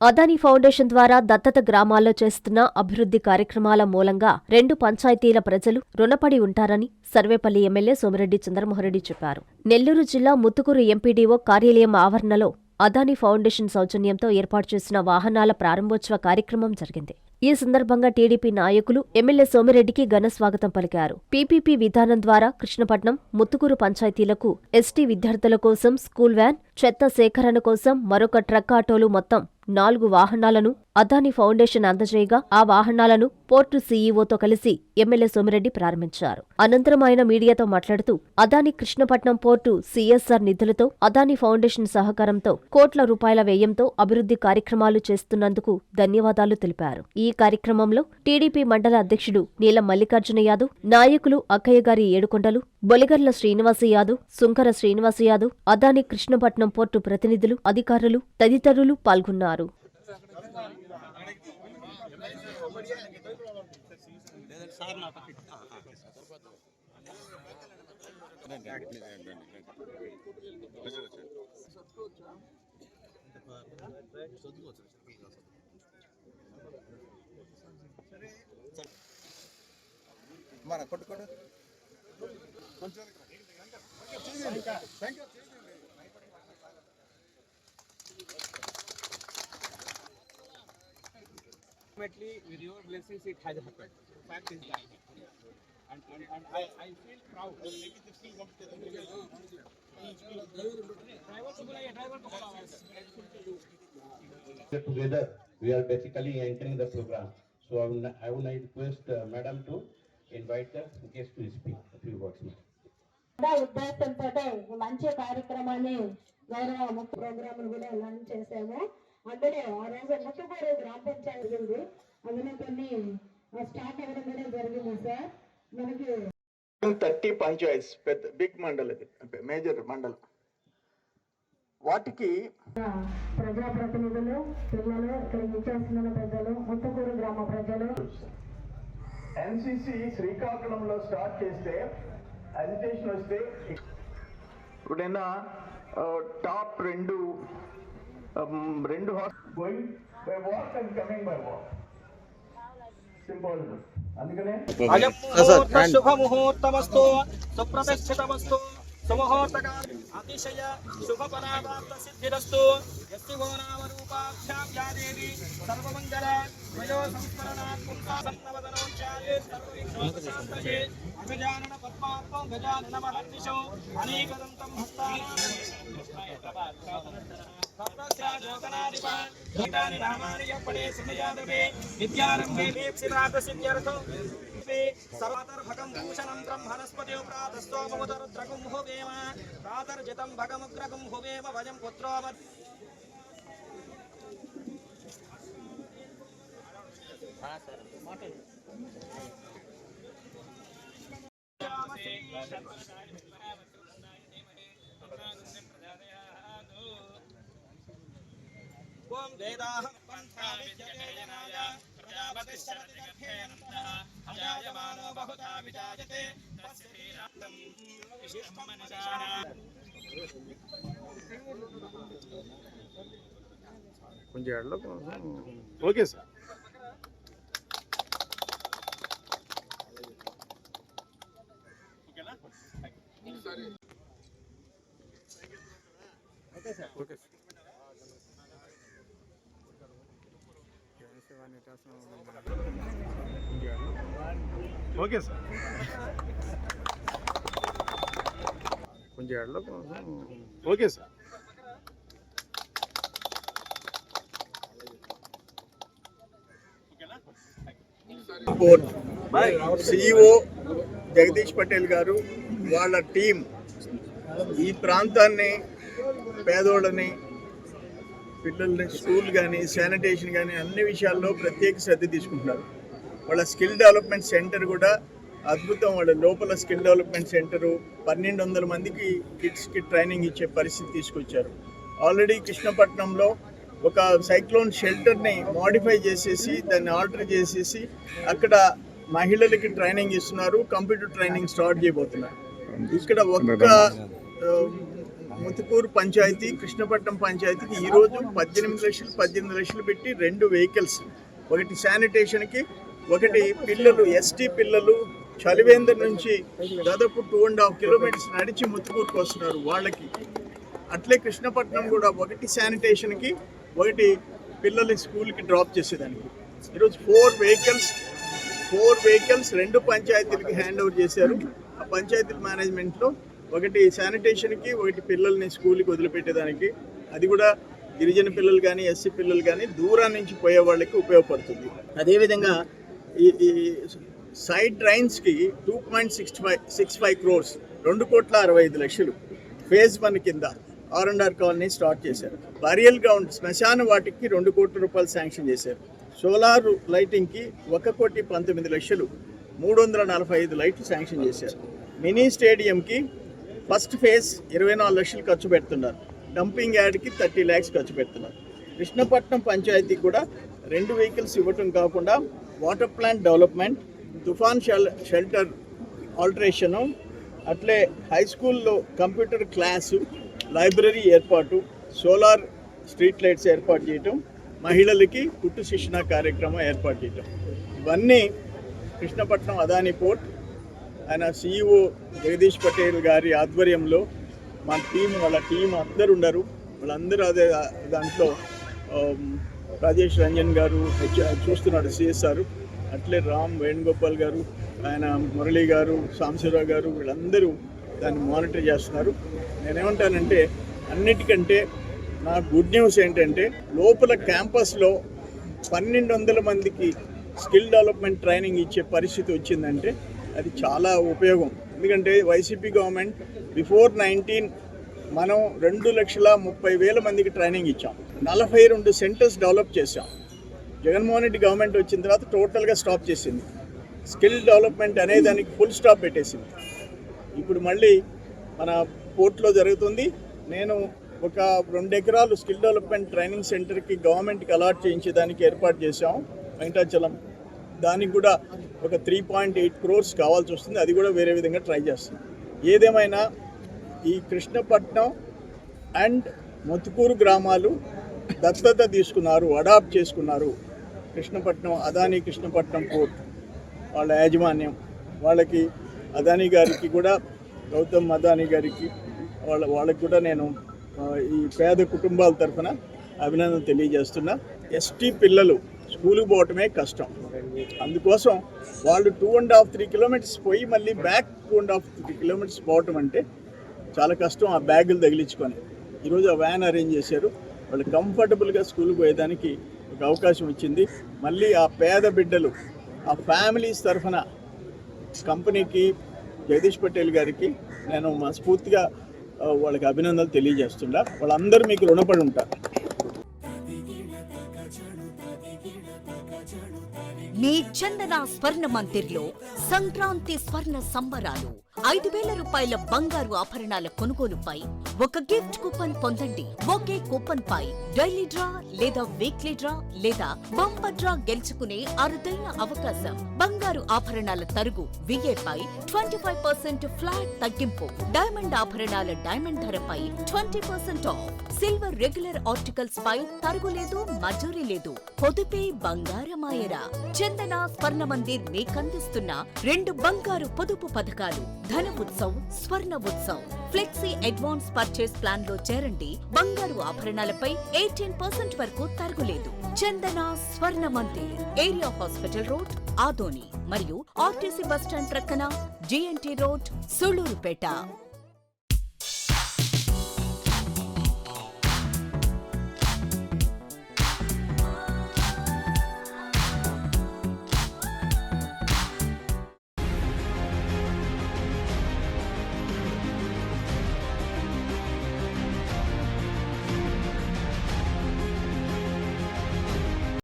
Adani foundation ద్వారా దత్తత గ్రామాల్లో చేస్తున్న అభివృద్ధి కార్యక్రమాల మూలంగా 2 పంచాయతీల ప్రజలు రుణపడి ఉంటారని సర్వేపల్లి ఎమ్మెల్యే సోమిరెడ్డి చంద్రమోహన్రెడ్డి చెప్పారు. నెల్లూరు జిల్లా ముత్తుకూరు ఎంపీడీఓ కార్యాలయం ఆవరణలో అదానీ ఫౌండేషన్ సౌజన్యంతో ఏర్పాటు చేసిన వాహనాల ప్రారంభోత్సవ కార్యక్రమం జరిగింది. ఈ సందర్భంగా టీడీపీ నాయకులు ఎమ్మెల్యే సోమిరెడ్డికి ఘన స్వాగతం పలికారు. పీపీపీ విధానం ద్వారా కృష్ణపట్నం, ముత్తుకూరు పంచాయతీలకు ఎస్టీ విద్యార్థుల కోసం స్కూల్ వ్యాన్, చెత్త సేకరణ కోసం మరొక ట్రక్ ఆటోలు మొత్తం 4 వాహనాలను అదానీ ఫౌండేషన్ అందజేయగా ఆ వాహనాలను పోర్టు సీఈఓతో కలిసి ఎమ్మెల్యే సోమిరెడ్డి ప్రారంభించారు. అనంతరం ఆయన మీడియాతో మాట్లాడుతూ అదానీ కృష్ణపట్నం పోర్టు సీఎస్ఆర్ నిధులతో అదానీ ఫౌండేషన్ సహకారంతో కోట్ల రూపాయల వ్యయంతో అభివృద్ధి కార్యక్రమాలు చేస్తున్నందుకు ధన్యవాదాలు తెలిపారు. ఈ కార్యక్రమంలో టీడీపీ మండల అధ్యక్షుడు నీలం మల్లికార్జున యాదవ్, నాయకులు అక్కయ్యగారి ఏడుకొండలు, బొలిగర్ల శ్రీనివాస యాదవ్, సుంకర శ్రీనివాస యాదవ్, అదానీ కృష్ణపట్నం పోర్టు ప్రతినిధులు, అధికారులు తదితరులు పాల్గొన్నారు. Ultimately, with your blessings, it has happened. The fact is that, and I feel proud. Together, we are basically entering the program. So I would request Madam to invite the guest to speak a few words. ఉద్దేశంతో మంచి కార్యక్రమాన్ని గౌరవ ముఖ్య programme కూడా launch చేసాము. అందులో ఆ రోజు ముత్తుకూరు గ్రామ పంచాయతీ ఉంది, అందులో కొన్ని స్టార్ట్ అవ్వడం కూడా జరిగింది సార్. మనకి 30 పంచాయతీస్, పెద్ద బిగ్ మండల్, అది మేజర్ మండల్. వాటికి ప్రజాప్రతినిధులు, పిల్లలు, ఇక్కడ విచ్చేస్తున్న ప్రజలు, ముత్తుకూరు గ్రామ ప్రజలు. ఎన్సిసి శ్రీకాకుళంలో స్టార్ట్ చేస్తే అజిటేషన్ వస్తే ఇప్పుడైనా టాప్ రెండు going by walk and coming by walk, simple. అందుకనే శుభముహూర్తమస్తు, సుప్రతిష్ఠితమస్తు, సుముహూర్తకాల అతిశయ శుభఫలాప్త సిద్ధిరస్తు. యస్తివో నామ రూపాఖ్యాదేవి సర్వమంగళ వయో సంస్మరణాత్ పుంసాసన్నవదనోచ్చాయే సర్వవిఘ్నోపశాంతయే. అగజానన పద్మాత్మం గజానన మహర్నిశో అనేకదంతం హస్తానాం గీతాని నామాని యప్పడే సుమయాదవే విద్యారంభే దీప్సినాథ సిద్ధ్యర్థం సర్వతర్భకం భూషణం బ్రహ్మణస్పతిం ప్రాతస్తోమముదరుద్రకం హువేమ ప్రాతర్జితం భగముగ్రకం హువేమ భజం పుత్రోమ. ఓం వేదాహం పంథా విద్యతేనాయ ప్రజాపతిశ్చరతి గర్భేనందః అజాయమానో బహుధా విజాయతే తస్య శ్రీరామం విశిష్టం నిశానా. కొంచెం ఎడలో okay sir. Okay sir. Okay sir. Okay sir. కొంచెం ఎడలో okay sir. CEO Jagdish Patel గారు, వాళ్ళ టీం ఈ ప్రాంతాన్ని, పేదోళ్ళని, పిల్లల్ని స్కూల్ కానీ శానిటేషన్ కానీ అన్ని విషయాల్లో ప్రత్యేక శ్రద్ధ తీసుకుంటున్నారు. వాళ్ళ స్కిల్ డెవలప్మెంట్ సెంటర్ కూడా అద్భుతం. వాళ్ళ లోపల స్కిల్ డెవలప్మెంట్ సెంటరు 1200 మందికి కిడ్స్కి ట్రైనింగ్ ఇచ్చే పరిస్థితి తీసుకొచ్చారు. ఆల్రెడీ కృష్ణపట్నంలో ఒక సైక్లోన్ షెల్టర్ని మోడిఫై చేసేసి దాన్ని ఆల్టర్ చేసేసి అక్కడ మహిళలకి ట్రైనింగ్ ఇస్తున్నారు. కంప్యూటర్ ట్రైనింగ్ స్టార్ట్ చేయబోతున్నారు. ఇక్కడ ఒక్క ముతుకూరు పంచాయతీ, కృష్ణపట్నం పంచాయతీకి ఈరోజు 18 లక్షలు పెట్టి 2 వెహికల్స్, ఒకటి శానిటేషన్కి, ఒకటి పిల్లలు ఎస్టీ పిల్లలు చలివేందర్ నుంచి దాదాపు 2.5 కిలోమీటర్స్ నడిచి ముతుకూరుకు వస్తున్నారు వాళ్ళకి. అట్లే కృష్ణపట్నం కూడా ఒకటి శానిటేషన్కి, ఒకటి పిల్లల్ని స్కూల్కి డ్రాప్ చేసేదానికి. ఈరోజు 4 వెహికల్స్ 2 పంచాయతీలకి హ్యాండ్ ఓవర్ చేశారు. ఆ పంచాయతీల మేనేజ్మెంట్లో ఒకటి శానిటేషన్కి, ఒకటి పిల్లల్ని స్కూల్కి వదిలిపెట్టేదానికి. అది కూడా గిరిజన పిల్లలు కానీ ఎస్సీ పిల్లలు కానీ దూరం నుంచి పోయే వాళ్ళకి ఉపయోగపడుతుంది. అదేవిధంగా ఈ సైడ్ డ్రైన్స్కి 2.65 crores 2,65,00,000 ఫేజ్ 1 కింద R&R కాలనీ స్టార్ట్ చేశారు. బరియల్ గ్రౌండ్ శ్మశాన వాటికి 2 కోట్ల రూపాయలు శాంక్షన్ చేశారు. సోలార్ లైటింగ్కి 1,19,00,000 345 లైట్లు శాంక్షన్ చేశారు. మినీ స్టేడియంకి ఫస్ట్ ఫేజ్ 24 లక్షలు ఖర్చు పెడుతున్నారు. డంపింగ్ యార్డ్కి 30 lakhs ఖర్చు పెడుతున్నారు. కృష్ణపట్నం పంచాయతీకి కూడా 2 వెహికల్స్ ఇవ్వటం కాకుండా వాటర్ ప్లాంట్ డెవలప్మెంట్, తుఫాన్ షెల్టర్ ఆల్టరేషను, అట్లే హై స్కూల్లో కంప్యూటర్ క్లాసు, లైబ్రరీ ఏర్పాటు, సోలార్ స్ట్రీట్ లైట్స్ ఏర్పాటు చేయటం, మహిళలకి కుట్టు శిక్షణ కార్యక్రమం ఏర్పాటు చేయటం. ఇవన్నీ కృష్ణపట్నం అదానీ పోర్ట్ ఆయన CEO జగదీష్ పటేల్ గారి ఆధ్వర్యంలో వాళ్ళ టీం అందరు ఉన్నారు. వాళ్ళందరూ అదే దాంట్లో రాజేష్ రంజన్ గారు చూస్తున్నాడు CSR, అట్లే రామ్ వేణుగోపాల్ గారు, ఆయన మురళీ గారు, సాంబశివరావు గారు, వీళ్ళందరూ దాన్ని మానిటర్ చేస్తున్నారు. నేనేమంటానంటే అన్నిటికంటే నా గుడ్ న్యూస్ ఏంటంటే లోపల క్యాంపస్లో 1,200 మందికి స్కిల్ డెవలప్మెంట్ ట్రైనింగ్ ఇచ్చే పరిస్థితి వచ్చిందంటే అది చాలా ఉపయోగం. ఎందుకంటే వైసీపీ గవర్నమెంట్ బిఫోర్ 19 మనం 2,30,000 మందికి ట్రైనింగ్ ఇచ్చాం. 42 సెంటర్స్ డెవలప్ చేసాం. జగన్మోహన్ రెడ్డి గవర్నమెంట్ వచ్చిన తర్వాత టోటల్గా స్టాప్ చేసింది. స్కిల్ డెవలప్మెంట్ అనే దానికి ఫుల్ స్టాప్ పెట్టేసింది. ఇప్పుడు మళ్ళీ మన పోర్ట్లో జరుగుతుంది. నేను ఒక 2 ఎకరాలు స్కిల్ డెవలప్మెంట్ ట్రైనింగ్ సెంటర్కి గవర్నమెంట్కి అలాట్ చేయించేదానికి ఏర్పాటు చేసాం వెంకటాచలం. దానికి కూడా ఒక 3.8 crores కావాల్సి వస్తుంది. అది కూడా వేరే విధంగా ట్రై చేస్తుంది. ఏదేమైనా ఈ కృష్ణపట్నం అండ్ ముతుకూరు గ్రామాలు దత్తత తీసుకున్నారు, అడాప్ట్ చేసుకున్నారు. కృష్ణపట్నం అదానీ కృష్ణపట్నం పోర్ట్ వాళ్ళ యాజమాన్యం, వాళ్ళకి అదానీ గారికి కూడా, గౌతమ్ అదానీ గారికి వాళ్ళకి కూడా నేను ఈ పేద కుటుంబాల తరఫున అభినందన తెలియజేస్తున్నా. ఎస్టీ పిల్లలు స్కూల్కి పోవటమే కష్టం. అందుకోసం వాళ్ళు 2.5-3 kilometers పోయి మళ్ళీ బ్యాక్ 2.5-3 kilometers పోవటం అంటే చాలా కష్టం. ఆ బ్యాగులు తగిలించుకొని ఈరోజు ఆ వ్యాన్ అరేంజ్ చేశారు. వాళ్ళు కంఫర్టబుల్గా స్కూల్కి పోయేదానికి ఒక అవకాశం వచ్చింది. మళ్ళీ ఆ పేద బిడ్డలు, ఆ ఫ్యామిలీస్ తరఫున కంపెనీకి, జగదీష్ పటేల్ గారికి నేను మనస్ఫూర్తిగా వాళ్ళకి అభినందనలు తెలియజేస్తున్నా. వాళ్ళందరూ మీకు రుణపడి ఉంటారు. మీ చందన స్వర్ణ మందిర్లో సంక్రాంతి స్వర్ణ సంబరాలు. 5,000 రూపాయల బంగారు ఆభరణాల కొనుగోలుపై ఒక గిఫ్ట్ కూపన్ పొందండి. ఒకే కూపన్ పై డైలీ డ్రా లేదా వీక్లీ డ్రా లేదా బంపర్ డ్రా గెలుచుకునే అరుదైన అవకాశం. బంగారు ఆభరణాల తరుగు VA పై 25% ఫ్లాట్ తగ్గింపు. డైమండ్ ఆభరణాల డైమండ్ ధరపై 20% ఆఫ్. సిల్వర్ రెగ్యులర్ ఆర్టికల్స్ పై తరుగు లేదు, మజూరీ లేదు. పొదుపే బంగారమాయరా. చందన స్వర్ణ మందిర్ మీకందిస్తున్న 2 బంగారు పొదుపు పథకాలు. ధన ఉత్సవ్, స్వర్ణ Utsav. Flexi advance purchase plan లో చేరండి. బంగారు ఆభరణాలపై 18% వరకు తరుగులేదు. చందన స్వర్ణ Mandir, area hospital road, Adoni మరియు RTC బస్టాండ్ ప్రక్కన GNT రోడ్, సుళ్లూరుపేట.